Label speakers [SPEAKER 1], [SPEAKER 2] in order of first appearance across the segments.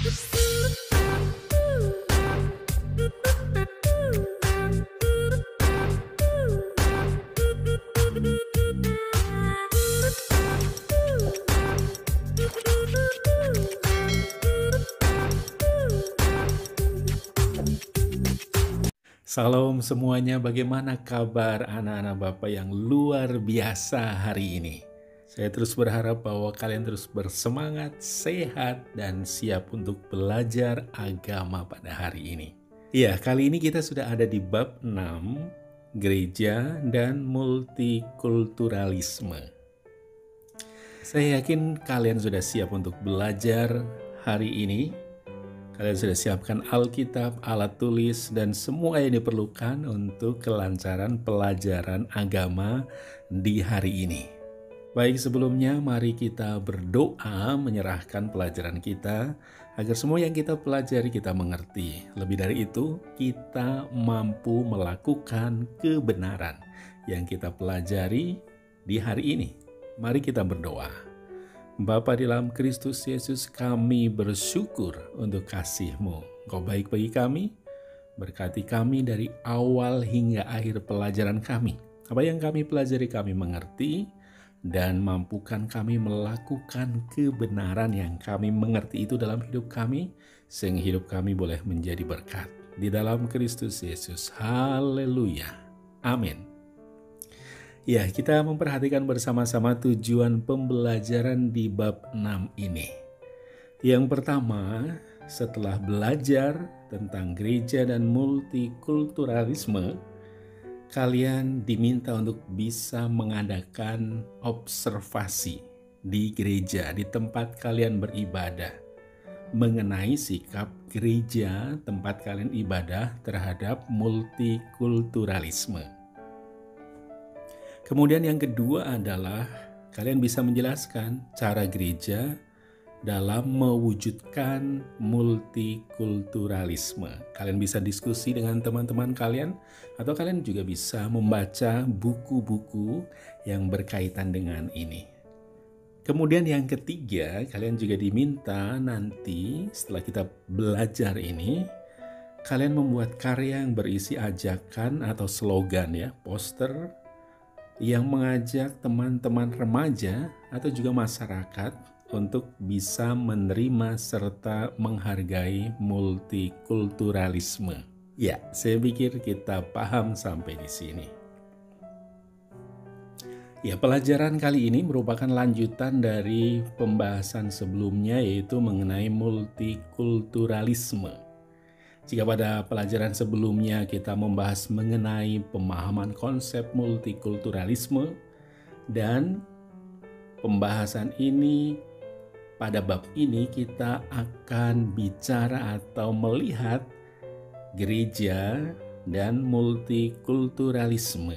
[SPEAKER 1] Salam semuanya, bagaimana kabar anak-anak Bapak yang luar biasa hari ini? Saya terus berharap bahwa kalian terus bersemangat, sehat, dan siap untuk belajar agama pada hari ini. Ya, kali ini kita sudah ada di bab 6, Gereja dan Multikulturalisme. Saya yakin kalian sudah siap untuk belajar hari ini. Kalian sudah siapkan Alkitab, alat tulis, dan semua yang diperlukan untuk kelancaran pelajaran agama di hari ini. Baik, sebelumnya mari kita berdoa menyerahkan pelajaran kita agar semua yang kita pelajari kita mengerti. Lebih dari itu, kita mampu melakukan kebenaran yang kita pelajari di hari ini. Mari kita berdoa. Bapa di dalam Kristus Yesus, kami bersyukur untuk kasih-Mu. Engkau baik bagi kami, berkati kami dari awal hingga akhir pelajaran kami. Apa yang kami pelajari kami mengerti, dan mampukan kami melakukan kebenaran yang kami mengerti itu dalam hidup kami, sehingga hidup kami boleh menjadi berkat. Di dalam Kristus Yesus, haleluya, amin. Ya, kita memperhatikan bersama-sama tujuan pembelajaran di bab 6 ini. Yang pertama, setelah belajar tentang gereja dan multikulturalisme, kalian diminta untuk bisa mengadakan observasi di gereja, di tempat kalian beribadah, mengenai sikap gereja tempat kalian ibadah terhadap multikulturalisme. Kemudian yang kedua adalah kalian bisa menjelaskan cara gereja dalam mewujudkan multikulturalisme. Kalian bisa diskusi dengan teman-teman kalian, atau kalian juga bisa membaca buku-buku yang berkaitan dengan ini. Kemudian yang ketiga, kalian juga diminta nanti setelah kita belajar ini, kalian membuat karya yang berisi ajakan atau slogan, ya, poster yang mengajak teman-teman remaja atau juga masyarakat untuk bisa menerima serta menghargai multikulturalisme. Ya, saya pikir kita paham sampai di sini. Ya, pelajaran kali ini merupakan lanjutan dari pembahasan sebelumnya, yaitu mengenai multikulturalisme. Jika pada pelajaran sebelumnya kita membahas mengenai pemahaman konsep multikulturalisme, dan pembahasan ini pada bab ini kita akan bicara atau melihat gereja dan multikulturalisme.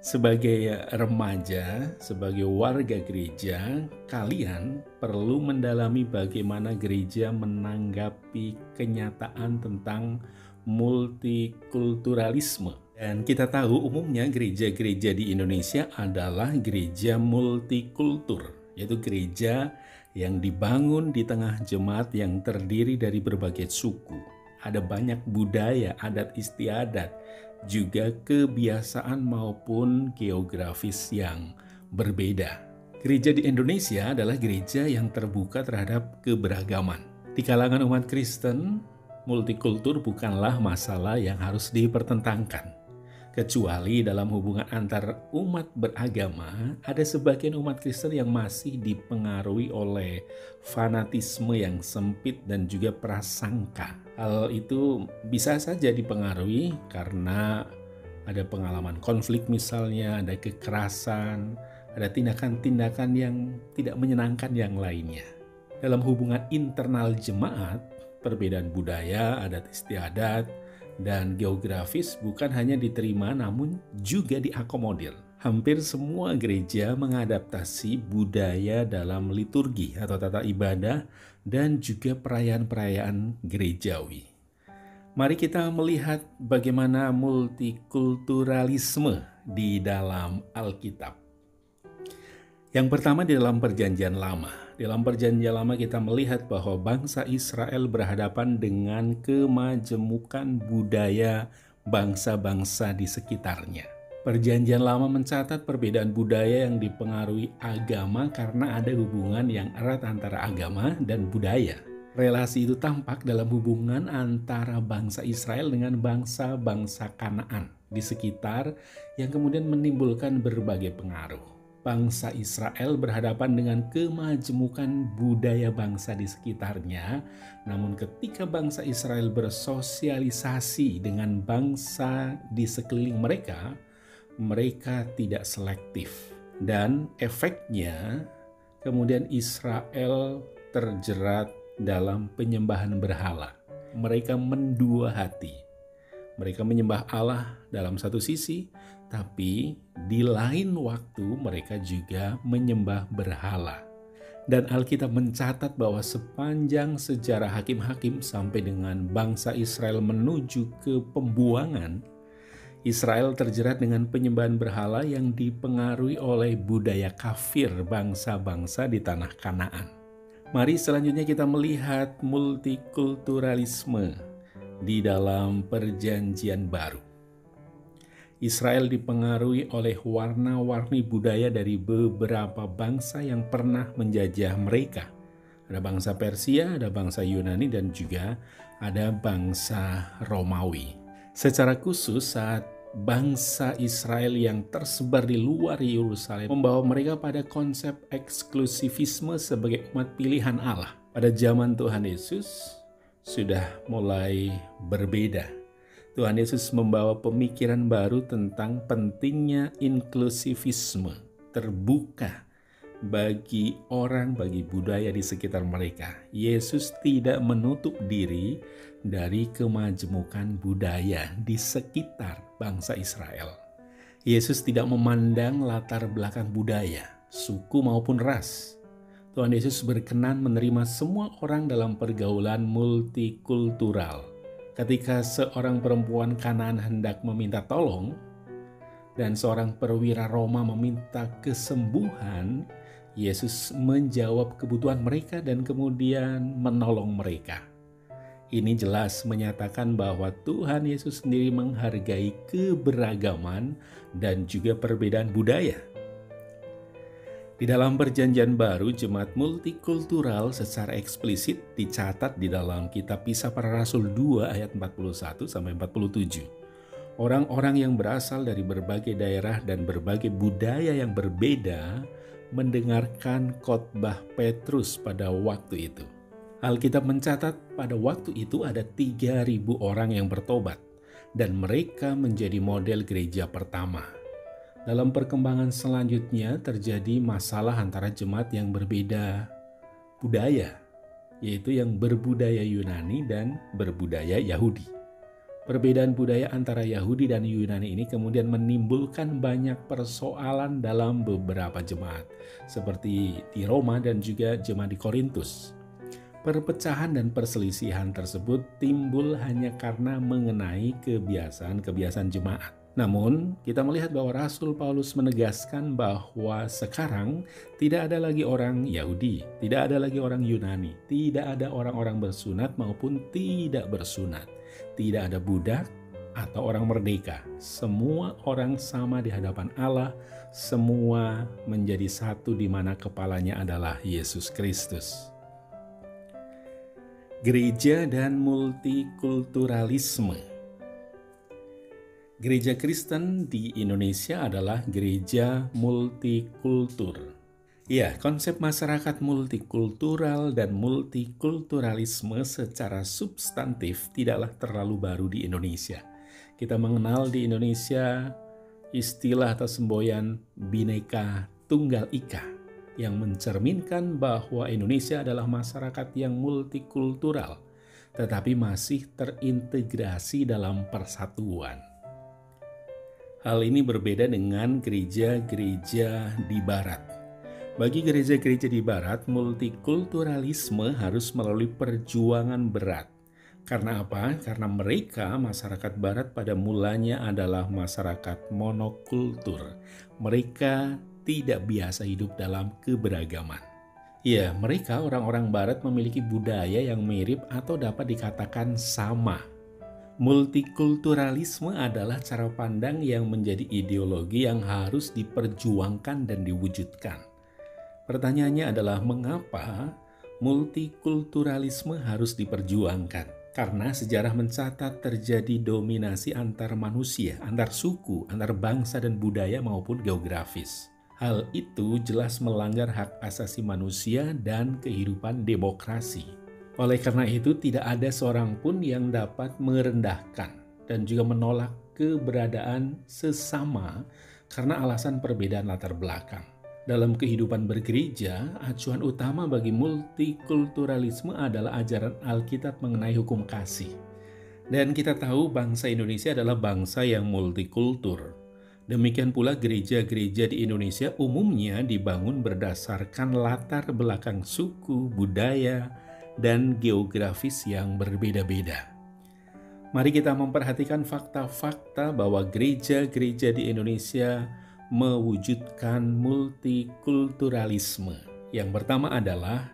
[SPEAKER 1] Sebagai remaja, sebagai warga gereja, kalian perlu mendalami bagaimana gereja menanggapi kenyataan tentang multikulturalisme. Dan kita tahu umumnya gereja-gereja di Indonesia adalah gereja multikultur, yaitu gereja yang dibangun di tengah jemaat yang terdiri dari berbagai suku. Ada banyak budaya, adat istiadat, juga kebiasaan maupun geografis yang berbeda. Gereja di Indonesia adalah gereja yang terbuka terhadap keberagaman. Di kalangan umat Kristen, multikultur bukanlah masalah yang harus dipertentangkan. Kecuali dalam hubungan antar umat beragama, ada sebagian umat Kristen yang masih dipengaruhi oleh fanatisme yang sempit dan juga prasangka. Hal itu bisa saja dipengaruhi karena ada pengalaman konflik misalnya, ada kekerasan, ada tindakan-tindakan yang tidak menyenangkan yang lainnya. Dalam hubungan internal jemaat, perbedaan budaya, adat istiadat, dan geografis bukan hanya diterima namun juga diakomodir. Hampir semua gereja mengadaptasi budaya dalam liturgi atau tata ibadah dan juga perayaan-perayaan gerejawi. Mari kita melihat bagaimana multikulturalisme di dalam Alkitab. Yang pertama di dalam Perjanjian Lama. dalam Perjanjian Lama kita melihat bahwa bangsa Israel berhadapan dengan kemajemukan budaya bangsa-bangsa di sekitarnya. Perjanjian Lama mencatat perbedaan budaya yang dipengaruhi agama karena ada hubungan yang erat antara agama dan budaya. Relasi itu tampak dalam hubungan antara bangsa Israel dengan bangsa-bangsa Kanaan di sekitar yang kemudian menimbulkan berbagai pengaruh. Bangsa Israel berhadapan dengan kemajemukan budaya bangsa di sekitarnya, namun ketika bangsa Israel bersosialisasi dengan bangsa di sekeliling mereka, mereka tidak selektif. Dan efeknya, kemudian Israel terjerat dalam penyembahan berhala. Mereka mendua hati. Mereka menyembah Allah dalam satu sisi, tapi di lain waktu mereka juga menyembah berhala. Dan Alkitab mencatat bahwa sepanjang sejarah hakim-hakim sampai dengan bangsa Israel menuju ke pembuangan, Israel terjerat dengan penyembahan berhala yang dipengaruhi oleh budaya kafir bangsa-bangsa di tanah Kanaan. Mari selanjutnya kita melihat multikulturalisme di dalam Perjanjian Baru. Israel dipengaruhi oleh warna-warni budaya dari beberapa bangsa yang pernah menjajah mereka. Ada bangsa Persia, ada bangsa Yunani, dan juga ada bangsa Romawi. Secara khusus saat bangsa Israel yang tersebar di luar Yerusalem membawa mereka pada konsep eksklusivisme sebagai umat pilihan Allah. Pada zaman Tuhan Yesus sudah mulai berbeda. Tuhan Yesus membawa pemikiran baru tentang pentingnya inklusivisme, terbuka bagi orang, bagi budaya di sekitar mereka. Yesus tidak menutup diri dari kemajemukan budaya di sekitar bangsa Israel. Yesus tidak memandang latar belakang budaya, suku maupun ras. Tuhan Yesus berkenan menerima semua orang dalam pergaulan multikultural. Ketika seorang perempuan Kanaan hendak meminta tolong dan seorang perwira Roma meminta kesembuhan, Yesus menjawab kebutuhan mereka dan kemudian menolong mereka. Ini jelas menyatakan bahwa Tuhan Yesus sendiri menghargai keberagaman dan juga perbedaan budaya. Di dalam Perjanjian Baru, jemaat multikultural secara eksplisit dicatat di dalam kitab Kisah Para Rasul 2 ayat 41-47. Orang-orang yang berasal dari berbagai daerah dan berbagai budaya yang berbeda mendengarkan khotbah Petrus pada waktu itu. Alkitab mencatat pada waktu itu ada 3.000 orang yang bertobat dan mereka menjadi model gereja pertama. Dalam perkembangan selanjutnya terjadi masalah antara jemaat yang berbeda budaya, yaitu yang berbudaya Yunani dan berbudaya Yahudi. Perbedaan budaya antara Yahudi dan Yunani ini kemudian menimbulkan banyak persoalan dalam beberapa jemaat, seperti di Roma dan juga jemaat di Korintus. Perpecahan dan perselisihan tersebut timbul hanya karena mengenai kebiasaan-kebiasaan jemaat. Namun, kita melihat bahwa Rasul Paulus menegaskan bahwa sekarang tidak ada lagi orang Yahudi, tidak ada lagi orang Yunani, tidak ada orang-orang bersunat maupun tidak bersunat, tidak ada budak atau orang merdeka. Semua orang sama di hadapan Allah, semua menjadi satu di mana kepalanya adalah Yesus Kristus. Gereja dan multikulturalisme. Gereja Kristen di Indonesia adalah gereja multikultur. Ya, konsep masyarakat multikultural dan multikulturalisme secara substantif tidaklah terlalu baru di Indonesia. Kita mengenal di Indonesia istilah atau semboyan Bhinneka Tunggal Ika yang mencerminkan bahwa Indonesia adalah masyarakat yang multikultural, tetapi masih terintegrasi dalam persatuan. Hal ini berbeda dengan gereja-gereja di Barat. Bagi gereja-gereja di Barat, multikulturalisme harus melalui perjuangan berat. Karena apa? Karena mereka, masyarakat Barat pada mulanya adalah masyarakat monokultur. Mereka tidak biasa hidup dalam keberagaman. Ya, mereka orang-orang barat memiliki budaya yang mirip atau dapat dikatakan sama. Multikulturalisme adalah cara pandang yang menjadi ideologi yang harus diperjuangkan dan diwujudkan. Pertanyaannya adalah mengapa multikulturalisme harus diperjuangkan? Karena sejarah mencatat terjadi dominasi antar manusia, antar suku, antar bangsa dan budaya maupun geografis. Hal itu jelas melanggar hak asasi manusia dan kehidupan demokrasi. Oleh karena itu, tidak ada seorang pun yang dapat merendahkan dan juga menolak keberadaan sesama karena alasan perbedaan latar belakang. Dalam kehidupan bergereja, acuan utama bagi multikulturalisme adalah ajaran Alkitab mengenai hukum kasih. Dan kita tahu bangsa Indonesia adalah bangsa yang multikultur. Demikian pula gereja-gereja di Indonesia umumnya dibangun berdasarkan latar belakang suku, budaya, dan geografis yang berbeda-beda. Mari kita memperhatikan fakta-fakta bahwa gereja-gereja di Indonesia mewujudkan multikulturalisme. Yang pertama adalah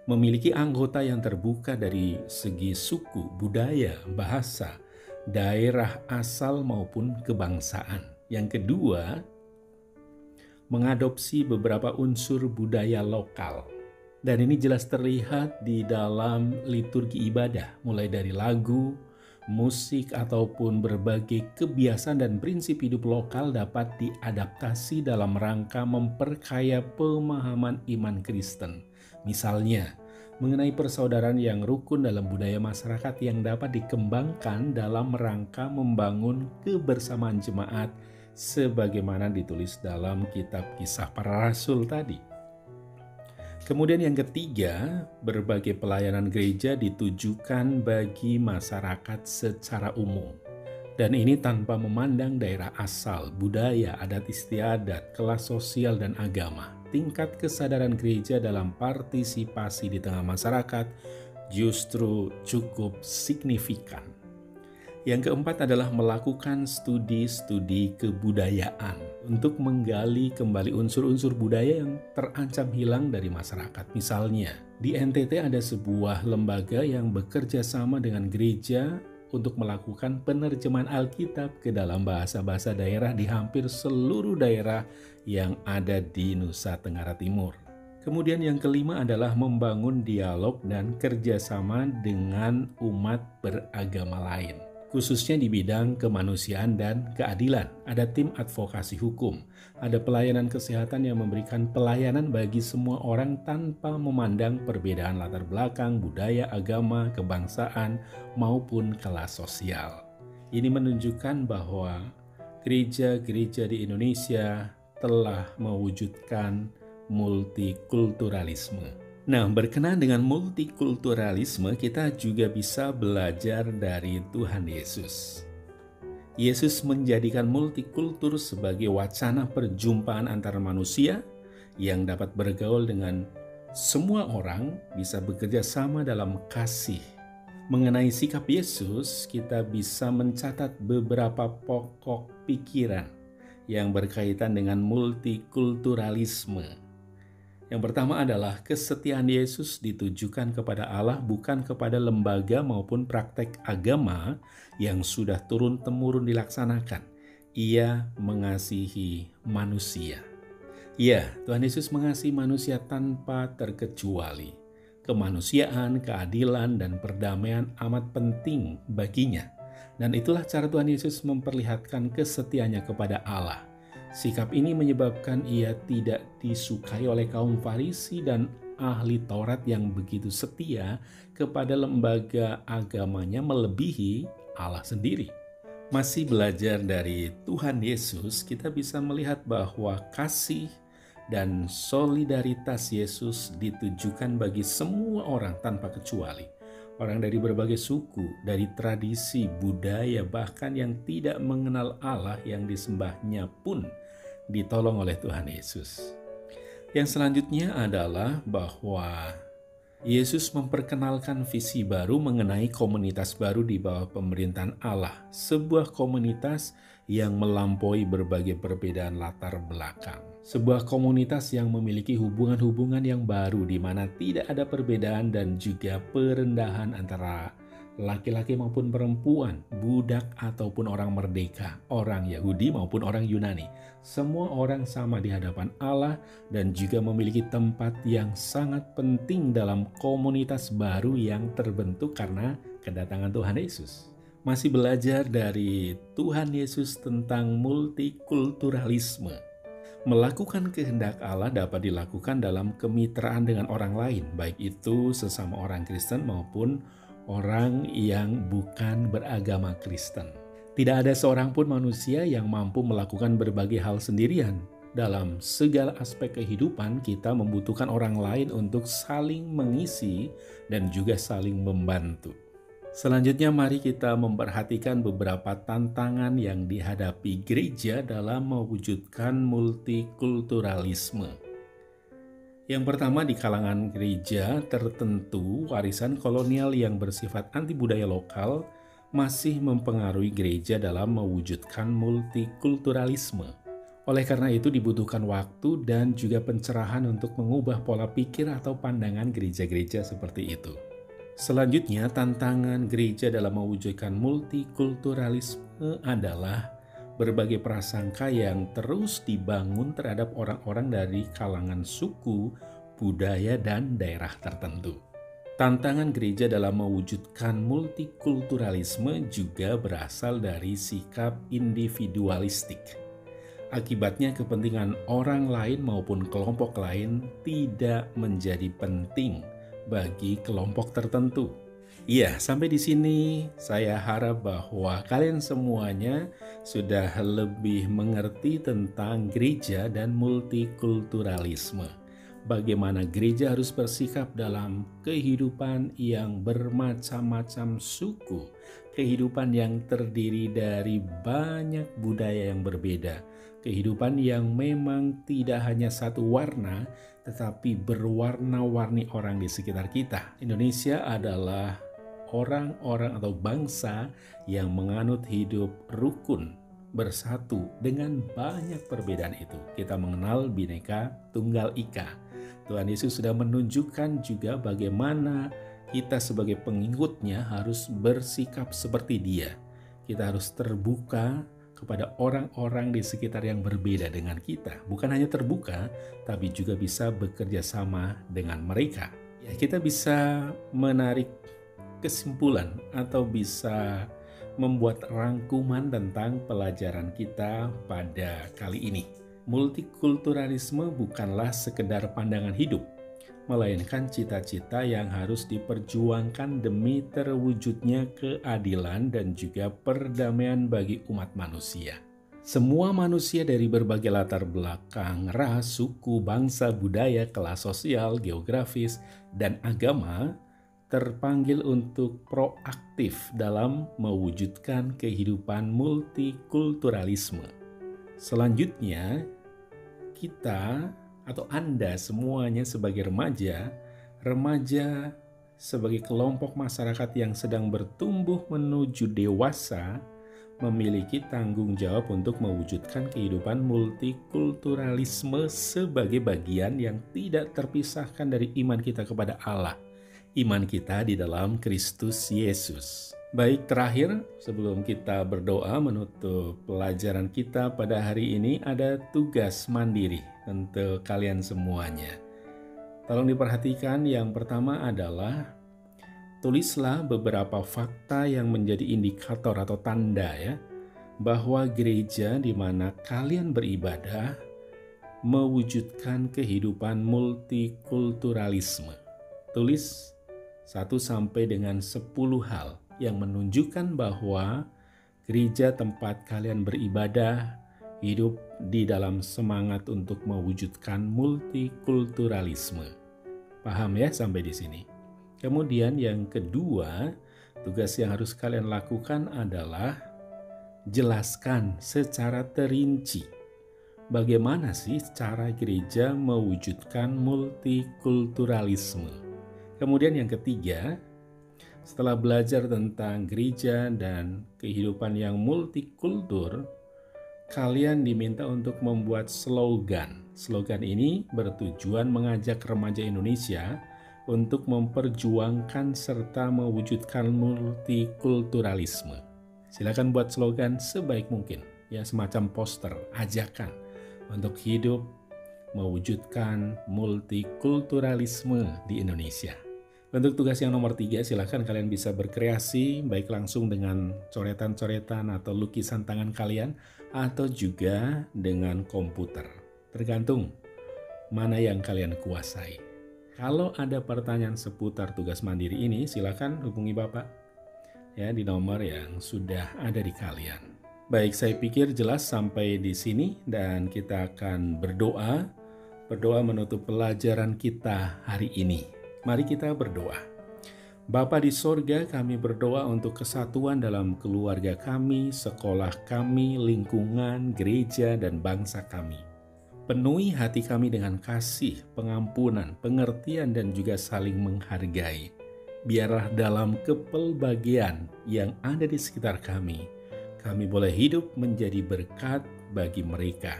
[SPEAKER 1] memiliki anggota yang terbuka dari segi suku, budaya, bahasa, daerah asal maupun kebangsaan. Yang kedua, mengadopsi beberapa unsur budaya lokal. Dan ini jelas terlihat di dalam liturgi ibadah, mulai dari lagu, musik, ataupun berbagai kebiasaan dan prinsip hidup lokal dapat diadaptasi dalam rangka memperkaya pemahaman iman Kristen. Misalnya, mengenai persaudaraan yang rukun dalam budaya masyarakat yang dapat dikembangkan dalam rangka membangun kebersamaan jemaat sebagaimana ditulis dalam kitab Kisah Para Rasul tadi. Kemudian yang ketiga, berbagai pelayanan gereja ditujukan bagi masyarakat secara umum. Dan ini tanpa memandang daerah asal, budaya, adat istiadat, kelas sosial, dan agama. Tingkat kesadaran gereja dalam partisipasi di tengah masyarakat justru cukup signifikan. Yang keempat adalah melakukan studi-studi kebudayaan untuk menggali kembali unsur-unsur budaya yang terancam hilang dari masyarakat. Misalnya, di NTT ada sebuah lembaga yang bekerja sama dengan gereja untuk melakukan penerjemahan Alkitab ke dalam bahasa-bahasa daerah di hampir seluruh daerah yang ada di Nusa Tenggara Timur. Kemudian yang kelima adalah membangun dialog dan kerjasama dengan umat beragama lain, khususnya di bidang kemanusiaan dan keadilan. Ada tim advokasi hukum, ada pelayanan kesehatan yang memberikan pelayanan bagi semua orang tanpa memandang perbedaan latar belakang, budaya, agama, kebangsaan, maupun kelas sosial. Ini menunjukkan bahwa gereja-gereja di Indonesia telah mewujudkan multikulturalisme. Nah, berkenaan dengan multikulturalisme, kita juga bisa belajar dari Tuhan Yesus. Yesus menjadikan multikultur sebagai wacana perjumpaan antar manusia yang dapat bergaul dengan semua orang, bisa bekerja sama dalam kasih. Mengenai sikap Yesus, kita bisa mencatat beberapa pokok pikiran yang berkaitan dengan multikulturalisme. Yang pertama adalah kesetiaan Yesus ditujukan kepada Allah, bukan kepada lembaga maupun praktek agama yang sudah turun-temurun dilaksanakan. Ia mengasihi manusia. Ya, Tuhan Yesus mengasihi manusia tanpa terkecuali. Kemanusiaan, keadilan, dan perdamaian amat penting baginya. Dan itulah cara Tuhan Yesus memperlihatkan kesetiaannya kepada Allah. Sikap ini menyebabkan ia tidak disukai oleh kaum Farisi dan ahli Taurat yang begitu setia kepada lembaga agamanya melebihi Allah sendiri. Masih belajar dari Tuhan Yesus, kita bisa melihat bahwa kasih dan solidaritas Yesus ditujukan bagi semua orang tanpa kecuali. Orang dari berbagai suku, dari tradisi, budaya, bahkan yang tidak mengenal Allah yang disembahnya pun ditolong oleh Tuhan Yesus. Yang selanjutnya adalah bahwa Yesus memperkenalkan visi baru mengenai komunitas baru di bawah pemerintahan Allah, sebuah komunitas yang melampaui berbagai perbedaan latar belakang. Sebuah komunitas yang memiliki hubungan-hubungan yang baru di mana tidak ada perbedaan dan juga perendahan antara laki-laki maupun perempuan, budak ataupun orang merdeka, orang Yahudi maupun orang Yunani. Semua orang sama di hadapan Allah dan juga memiliki tempat yang sangat penting dalam komunitas baru yang terbentuk karena kedatangan Tuhan Yesus. Masih belajar dari Tuhan Yesus tentang multikulturalisme. Melakukan kehendak Allah dapat dilakukan dalam kemitraan dengan orang lain, baik itu sesama orang Kristen maupun orang yang bukan beragama Kristen. Tidak ada seorang pun manusia yang mampu melakukan berbagai hal sendirian. Dalam segala aspek kehidupan, kita membutuhkan orang lain untuk saling mengisi dan juga saling membantu. Selanjutnya, mari kita memperhatikan beberapa tantangan yang dihadapi gereja dalam mewujudkan multikulturalisme. Yang pertama, di kalangan gereja tertentu, warisan kolonial yang bersifat anti budaya lokal masih mempengaruhi gereja dalam mewujudkan multikulturalisme. Oleh karena itu dibutuhkan waktu dan juga pencerahan untuk mengubah pola pikir atau pandangan gereja-gereja seperti itu. Selanjutnya, tantangan gereja dalam mewujudkan multikulturalisme adalah berbagai prasangka yang terus dibangun terhadap orang-orang dari kalangan suku, budaya, dan daerah tertentu. Tantangan gereja dalam mewujudkan multikulturalisme juga berasal dari sikap individualistik. Akibatnya kepentingan orang lain maupun kelompok lain tidak menjadi penting bagi kelompok tertentu. Iya, sampai di sini saya harap bahwa kalian semuanya sudah lebih mengerti tentang gereja dan multikulturalisme. Bagaimana gereja harus bersikap dalam kehidupan yang bermacam-macam suku, kehidupan yang terdiri dari banyak budaya yang berbeda, kehidupan yang memang tidak hanya satu warna, tetapi berwarna-warni orang di sekitar kita. Indonesia adalah orang-orang atau bangsa yang menganut hidup rukun, bersatu dengan banyak perbedaan itu. Kita mengenal Bhinneka Tunggal Ika. Tuhan Yesus sudah menunjukkan juga bagaimana kita sebagai pengikutnya harus bersikap seperti Dia. Kita harus terbuka kepada orang-orang di sekitar yang berbeda dengan kita. Bukan hanya terbuka, tapi juga bisa bekerja sama dengan mereka. Ya, kita bisa menarik kesimpulan atau bisa membuat rangkuman tentang pelajaran kita pada kali ini. Multikulturalisme bukanlah sekedar pandangan hidup, melainkan cita-cita yang harus diperjuangkan demi terwujudnya keadilan dan juga perdamaian bagi umat manusia. Semua manusia dari berbagai latar belakang, ras, suku, bangsa, budaya, kelas sosial, geografis, dan agama terpanggil untuk proaktif dalam mewujudkan kehidupan multikulturalisme. Selanjutnya, kita atau Anda semuanya sebagai remaja sebagai kelompok masyarakat yang sedang bertumbuh menuju dewasa, memiliki tanggung jawab untuk mewujudkan kehidupan multikulturalisme sebagai bagian yang tidak terpisahkan dari iman kita kepada Allah, iman kita di dalam Kristus Yesus. Baik, terakhir sebelum kita berdoa menutup pelajaran kita pada hari ini, ada tugas mandiri untuk kalian semuanya. Tolong diperhatikan, yang pertama adalah tulislah beberapa fakta yang menjadi indikator atau tanda ya, bahwa gereja di mana kalian beribadah mewujudkan kehidupan multikulturalisme. Tulis 1 sampai dengan 10 hal yang menunjukkan bahwa gereja tempat kalian beribadah hidup di dalam semangat untuk mewujudkan multikulturalisme. Paham ya sampai di sini? Kemudian yang kedua, tugas yang harus kalian lakukan adalah jelaskan secara terinci bagaimana sih cara gereja mewujudkan multikulturalisme. Kemudian yang ketiga, setelah belajar tentang gereja dan kehidupan yang multikultur, kalian diminta untuk membuat slogan. Slogan ini bertujuan mengajak remaja Indonesia untuk memperjuangkan serta mewujudkan multikulturalisme. Silakan buat slogan sebaik mungkin, ya, semacam poster, ajakan untuk hidup mewujudkan multikulturalisme di Indonesia. Untuk tugas yang nomor 3, silakan kalian bisa berkreasi, baik langsung dengan coretan-coretan atau lukisan tangan kalian, atau juga dengan komputer. Tergantung mana yang kalian kuasai. Kalau ada pertanyaan seputar tugas mandiri ini, silakan hubungi Bapak ya di nomor yang sudah ada di kalian. Baik, saya pikir jelas sampai di sini dan kita akan berdoa menutup pelajaran kita hari ini. Mari kita berdoa. Bapa di sorga, kami berdoa untuk kesatuan dalam keluarga kami, sekolah kami, lingkungan, gereja, dan bangsa kami. Penuhi hati kami dengan kasih, pengampunan, pengertian, dan juga saling menghargai. Biarlah dalam kepelbagian yang ada di sekitar kami boleh hidup menjadi berkat bagi mereka.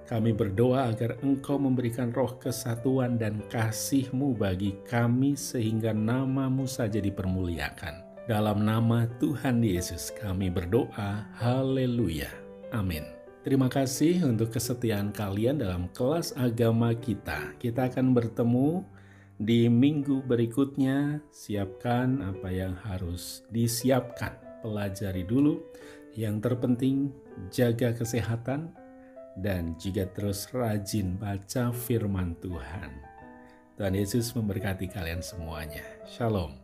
[SPEAKER 1] Kami berdoa agar Engkau memberikan roh kesatuan dan kasih-Mu bagi kami sehingga nama-Mu saja dipermuliakan. Dalam nama Tuhan Yesus kami berdoa, haleluya, amin. Terima kasih untuk kesetiaan kalian dalam kelas agama kita. Kita akan bertemu di minggu berikutnya. Siapkan apa yang harus disiapkan. Pelajari dulu. Yang terpenting, jaga kesehatan. Dan juga terus rajin baca firman Tuhan. Tuhan Yesus memberkati kalian semuanya. Shalom.